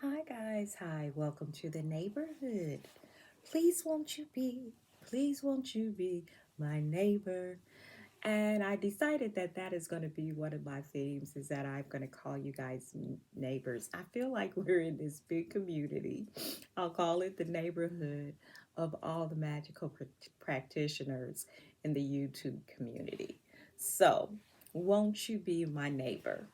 Hi guys, hi, welcome to the neighborhood. Please won't you be, please won't you be my neighbor? And I decided that that is going to be one of my themes is that I'm going to call you guys neighbors. I feel like we're in this big community. I'll call it the neighborhood of all the magical practitioners in the YouTube community. So, won't you be my neighbor?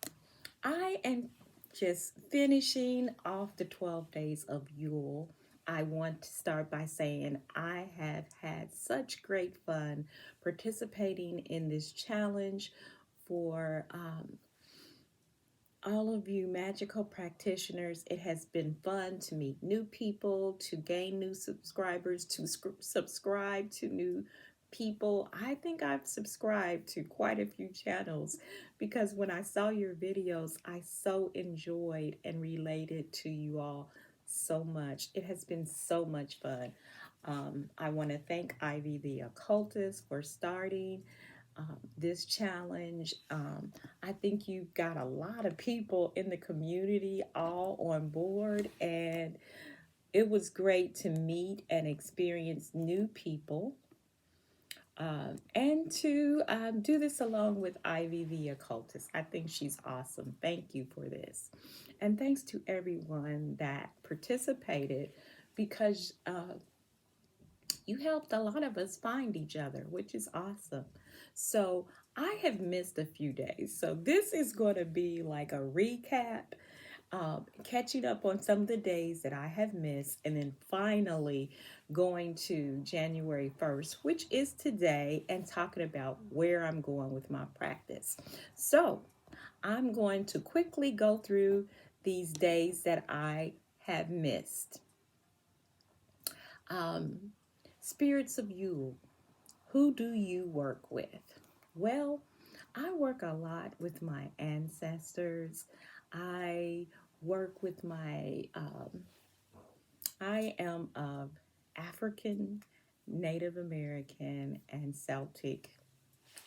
I am just finishing off the 12 days of Yule. I want to start by saying I have had such great fun participating in this challenge for all of you magical practitioners. It has been fun to meet new people, to gain new subscribers, to subscribe to new people. I think I've subscribed to quite a few channels because when I saw your videos, I so enjoyed and related to you all so much. It has been so much fun. I want to thank Ivy the occultist for starting this challenge. I think you've got a lot of people in the community all on board, and it was great to meet and experience new people. And to do this along with Ivy the occultist. I think she's awesome. Thank you for this. And thanks to everyone that participated because you helped a lot of us find each other, which is awesome. So I have missed a few days. So this is going to be like a recap, catching up on some of the days that I have missed, and then finally going to January 1st, which is today, and talking about where I'm going with my practice. So I'm going to quickly go through these days that I have missed. Um, Spirits of Yule. Who do you work with? Well, I work a lot with my ancestors. I work with I am of African, Native American, and Celtic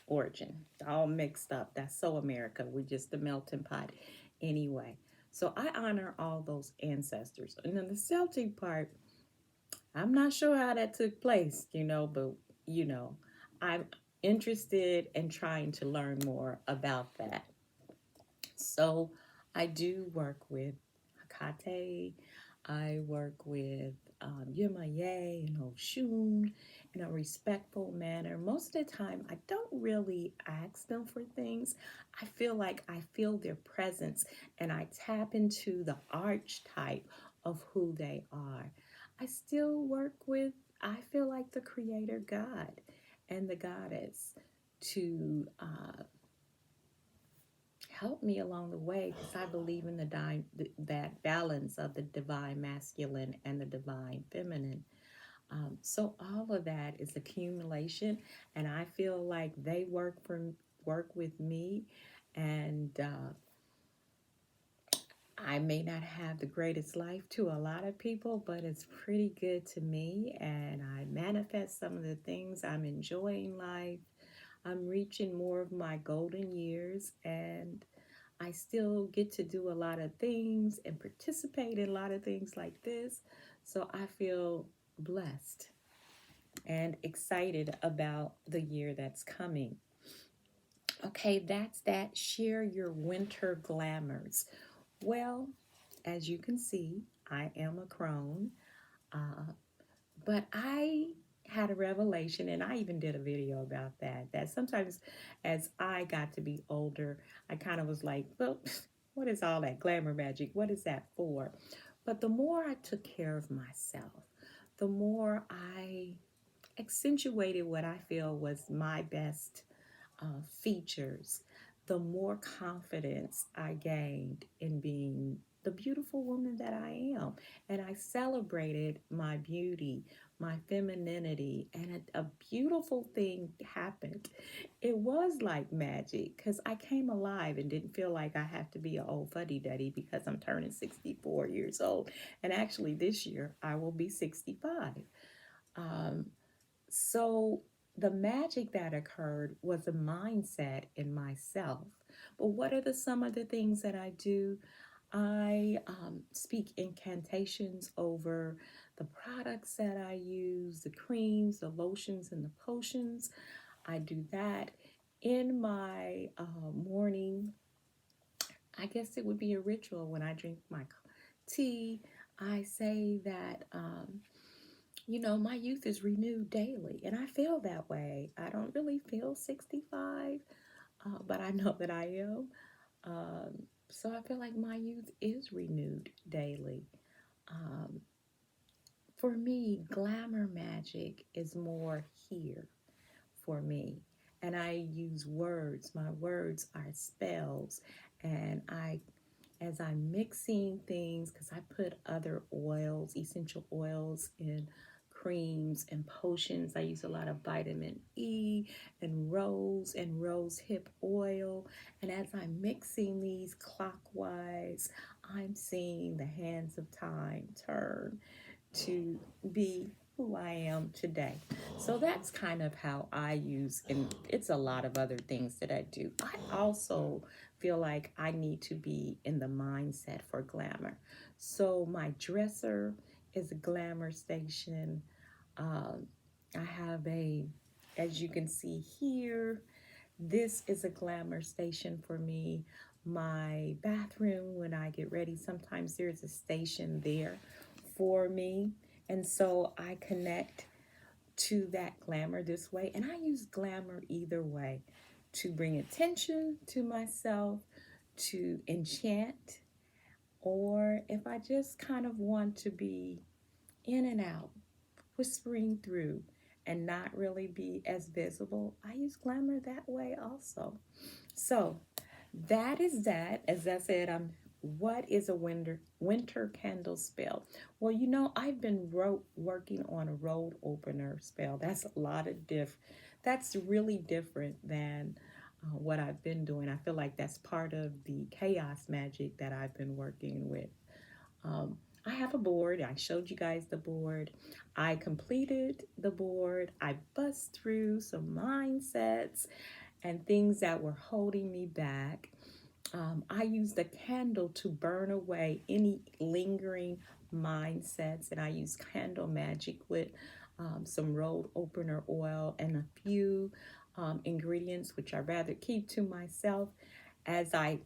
origin. All mixed up. That's so America. We're just a melting pot anyway. So I honor all those ancestors. And then the Celtic part, I'm not sure how that took place, but you know, I'm interested in trying to learn more about that. So I do work with Hakate, I work with Yimaye and Oshun in a respectful manner. Most of the time, I don't really ask them for things. I feel like I feel their presence and I tap into the archetype of who they are. I still work with, I feel like the Creator God and the Goddess to help me along the way because I believe in that balance of the divine masculine and the divine feminine. So all of that is accumulation, and I feel like they work with me, and I may not have the greatest life to a lot of people, but it's pretty good to me, and I manifest some of the things. I'm enjoying life. I'm reaching more of my golden years, and I still get to do a lot of things and participate in a lot of things like this. So I feel blessed and excited about the year that's coming. Okay, that's that. Share your winter glamours. Well, as you can see, I am a crone, uh, but I had a revelation, and I even did a video about that. That sometimes, as I got to be older, I kind of was like, well, what is all that glamour magic? What is that for? But the more I took care of myself, the more I accentuated what I feel was my best features, the more confidence I gained in being the beautiful woman that I am. And I celebrated my beauty, my femininity, and a beautiful thing happened. It was like magic because I came alive and didn't feel like I have to be an old fuddy duddy because I'm turning 64 years old. And actually, this year I will be 65. Um, so the magic that occurred was a mindset in myself. But what are some of the things that I do? I speak incantations over the products that I use, the creams, the lotions, and the potions. I do that in my morning. I guess it would be a ritual when I drink my tea. I say that, my youth is renewed daily, and I feel that way. I don't really feel 65, but I know that I am. So I feel like my youth is renewed daily. Um, for me, glamour magic is more here for me. And I use words. My words are spells. And as I'm mixing things, because I put other oils, essential oils in creams and potions. I use a lot of vitamin E and rose hip oil. And as I'm mixing these clockwise, I'm seeing the hands of time turn to be who I am today. So that's kind of how I use, and it's a lot of other things that I do. I also feel like I need to be in the mindset for glamour. So my dresser is a glamour station. Um, I have as you can see here, this is a glamour station for me. My bathroom, when I get ready, sometimes there's a station there for me. And so I connect to that glamour this way. And I use glamour either way to bring attention to myself, to enchant, or if I just kind of want to be in and out, whispering through, and not really be as visible, I use glamour that way also. So that is that. As I said, what is a winter candle spell? Well, I've been working on a road opener spell. That's a lot of That's really different than what I've been doing. I feel like that's part of the chaos magic that I've been working with. I have a board. I showed you guys the board. I completed the board. I bust through some mindsets and things that were holding me back. I use the candle to burn away any lingering mindsets, and I use candle magic with some road opener oil and a few ingredients, which I rather keep to myself. As I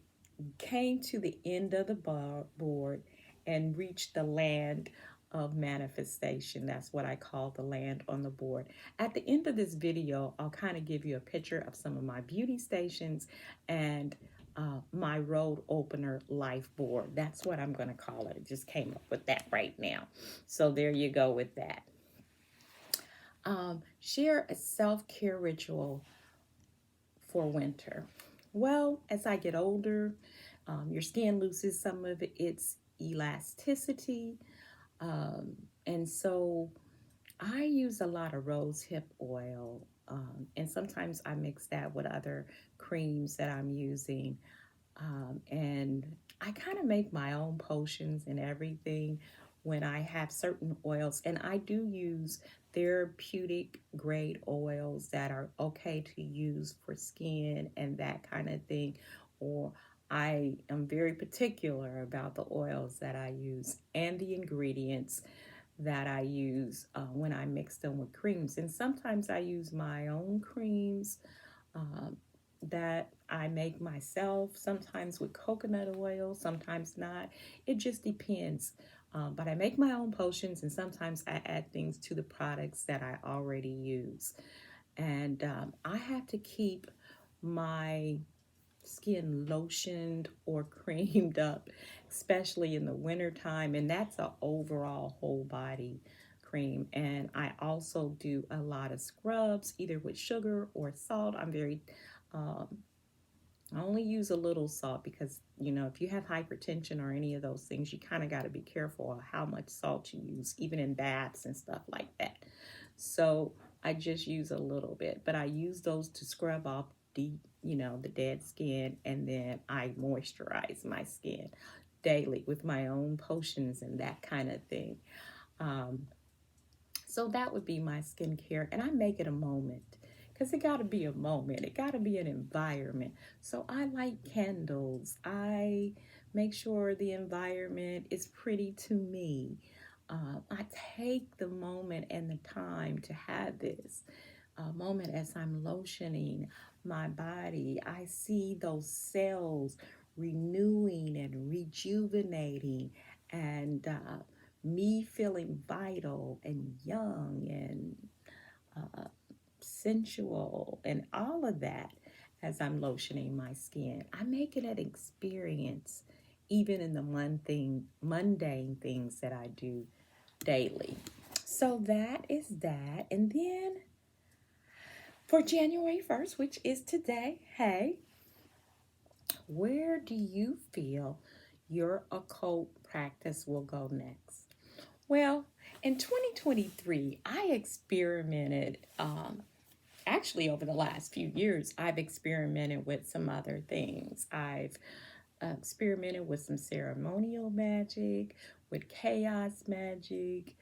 came to the end of the board and reached the land of manifestation. That's what I call the land on the board. At the end of this video, I'll kind of give you a picture of some of my beauty stations and my road opener life board. That's what I'm going to call it. I just came up with that right now. So there you go with that. Share a self-care ritual for winter. Well, as I get older, your skin loses some of its elasticity. And so I use a lot of rose hip oil. And sometimes I mix that with other creams that I'm using. And I kind of make my own potions and everything when I have certain oils. And I do use therapeutic grade oils that are okay to use for skin and that kind of thing. Or I am very particular about the oils that I use and the ingredients that I use when I mix them with creams. And sometimes I use my own creams um, that I make myself, sometimes with coconut oil, sometimes not. It just depends. But I make my own potions, and sometimes I add things to the products that I already use. And I have to keep my skin lotioned or creamed up, especially in the wintertime. And that's an overall whole body cream. And I also do a lot of scrubs, either with sugar or salt. Um, I only use a little salt because, if you have hypertension or any of those things, you kind of got to be careful of how much salt you use, even in baths and stuff like that. So I just use a little bit, but I use those to scrub off the dead skin, and then I moisturize my skin daily with my own potions and that kind of thing. Um, so that would be my skincare, and I make it a moment because it got to be a moment. It got to be an environment. So I like candles. I make sure the environment is pretty to me. I take the moment and the time to have this moment as I'm lotioning my body. I see those cells renewing and rejuvenating, and me feeling vital and young and uh, sensual and all of that as I'm lotioning my skin. I make it an experience, even in the mundane things that I do daily. So that is that. And then for January 1st, which is today, hey, where do you feel your occult practice will go next? Well, in 2023, I experimented. Actually, over the last few years, I've experimented with some other things. I've experimented with some ceremonial magic, with chaos magic,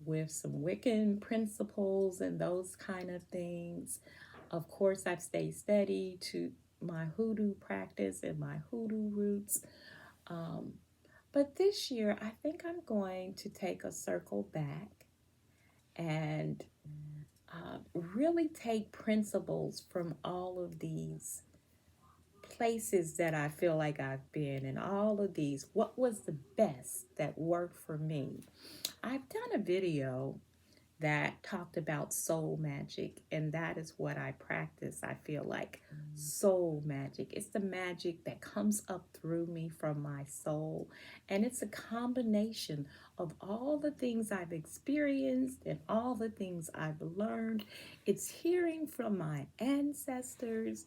with some Wiccan principles and those kind of things. Of course, I've stayed steady to my hoodoo practice and my hoodoo roots. Um, but this year, I think I'm going to take a circle back and really take principles from all of these places that I feel like I've been and all of these. What was the best that worked for me? I've done a video that talked about soul magic, and that is what I practice. I feel like soul magic. It's the magic that comes up through me from my soul, and it's a combination of all the things I've experienced and all the things I've learned. It's hearing from my ancestors,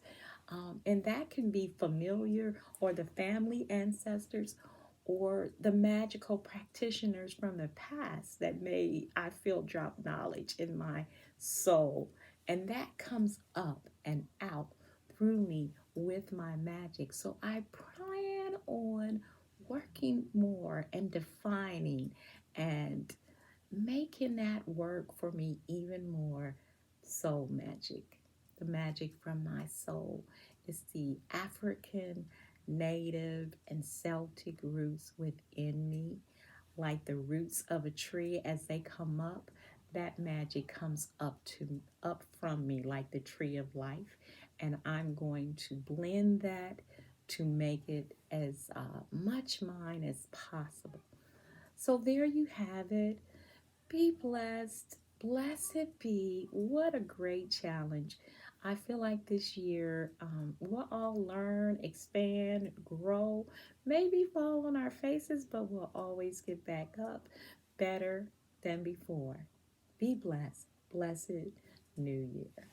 and that can be familiar or the family ancestors or the magical practitioners from the past that may I feel drop knowledge in my soul. And that comes up and out through me with my magic. So I plan on working more and defining and making that work for me even more. Soul magic, the magic from my soul, is the African, native, and Celtic roots within me. Like the roots of a tree, as they come up, that magic comes up from me like the tree of life, and I'm going to blend that to make it as much mine as possible. So there you have it. Be blessed. Blessed be. What a great challenge. I feel like this year we'll all learn, expand, grow, maybe fall on our faces, but we'll always get back up better than before. Be blessed. Blessed New Year.